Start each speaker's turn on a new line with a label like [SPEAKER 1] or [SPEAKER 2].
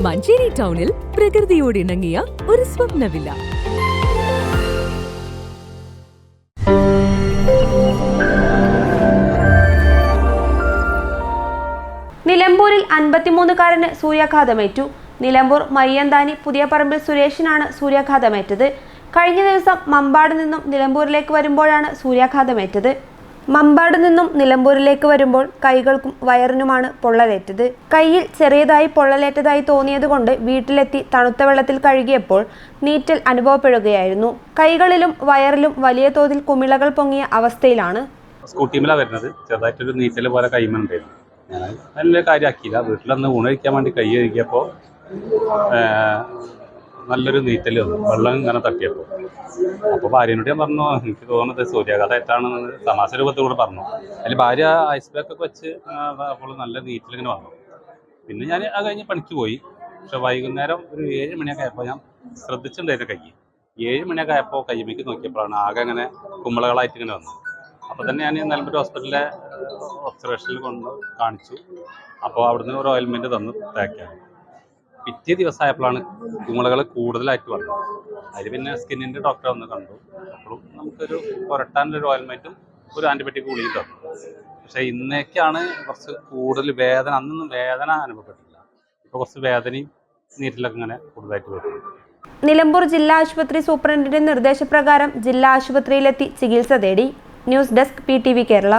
[SPEAKER 1] മഞ്ചേരി ടൗണിൽ പ്രകൃതിയോട് ഇണങ്ങിയ ഒരു സ്വപ്ന വില്ല.
[SPEAKER 2] നിലമ്പൂരിൽ 53-കാരന് സൂര്യാഘാതമേറ്റു. നിലമ്പൂർ മയ്യന്താനി പുതിയ പറമ്പിൽ സുരേഷിനാണ് സൂര്യാഘാതമേറ്റത്. കഴിഞ്ഞ ദിവസം മമ്പാട് നിന്നും നിലമ്പൂരിലേക്ക് വരുമ്പോഴാണ് സൂര്യാഘാതമേറ്റത്. മമ്പാട് നിന്നും നിലമ്പൂരിലേക്ക് വരുമ്പോൾ കൈകൾക്കും വയറിനുമാണ് പൊള്ളലേറ്റത്. കൈയിൽ ചെറിയതായി പൊള്ളലേറ്റതായി തോന്നിയതുകൊണ്ട് വീട്ടിലെത്തി തണുത്ത വെള്ളത്തിൽ കഴുകിയപ്പോൾ നീറ്റൽ അനുഭവപ്പെടുകയായിരുന്നു. കൈകളിലും വയറിലും വലിയ തോതിൽ കുമിളകൾ പൊങ്ങിയ അവസ്ഥയിലാണ്.
[SPEAKER 3] സ്കൂട്ടിമേലാണ് വരുന്നത്. ചെറുതായിട്ടൊരു നീറ്റൽ പോലെ കൈമുണ്ടായിരുന്നു. ഞാൻ നല്ല കാര്യമാക്കിയില്ല. വീട്ടിലൊന്ന് ഊണ് കഴിക്കാൻ വേണ്ടി കൈ കഴുകിയപ്പോൾ നല്ലൊരു നീറ്റൽ വന്നു, വെള്ളം ഇങ്ങനെ തട്ടിയപ്പോൾ. അപ്പോൾ ഭാര്യനോട് ഞാൻ പറഞ്ഞു, എനിക്ക് തോന്നുന്നത് സൂര്യാഘാതമായിട്ടാണെന്ന് തമാശ രൂപത്തിലൂടെ പറഞ്ഞു. അതിൽ ഭാര്യ ഐസ് പാക്കൊക്കെ വെച്ച് അപ്പോൾ നല്ല നീറ്റലിങ്ങനെ വന്നു. പിന്നെ ഞാൻ അത് കഴിഞ്ഞ് പണിക്ക് പോയി. പക്ഷെ വൈകുന്നേരം ഒരു 7 മണിയൊക്കെ ആയപ്പോൾ ഞാൻ ശ്രദ്ധിച്ചിട്ടുണ്ടായിരുന്നു കൈ. 7 മണിയൊക്കെ ആയപ്പോൾ കൈമേക്ക് നോക്കിയപ്പോഴാണ് ആകെ ഇങ്ങനെ കുമ്പളകളായിട്ട് ഇങ്ങനെ വന്നത്. അപ്പോൾ തന്നെ ഞാൻ നിലമ്പൂർ ഹോസ്പിറ്റലിലെ ഒബ്സർവേഷനിൽ കൊണ്ട് കാണിച്ചു. അപ്പോൾ അവിടുന്ന് ഒരു ഓയിൽമെൻറ്റ് തന്നു തേക്കാൻ. പിറ്റേ ദിവസമായപ്പോഴാണ് കുമിളകൾ കൂടുതലായിട്ട് വന്നത്. അതിൽ പിന്നെ സ്കിന്നിൻ്റെ ഡോക്ടറെ വന്ന് കണ്ടു. അപ്പോഴും നമുക്കൊരു പുരട്ടാനൊരു ഓയിൽമെൻറ്റും ഒരു ആൻറ്റിബയോട്ടിക് ഗുളികയും തന്നു. പക്ഷേ ഇന്നേക്കാണ് കുറച്ച് കൂടുതൽ വേദന. അന്നൊന്നും വേദന അനുഭവപ്പെട്ടില്ല. ഇപ്പോൾ കുറച്ച് വേദനയും നീരിലൊക്കെ ഇങ്ങനെ കൂടുതലായിട്ട് വരും.
[SPEAKER 2] നിലമ്പൂർ ജില്ലാ ആശുപത്രി സൂപ്രണ്ടിന്റെ നിർദ്ദേശപ്രകാരം ജില്ലാ ആശുപത്രിയിലെത്തി ചികിത്സ തേടി. News desk PTV Kerala.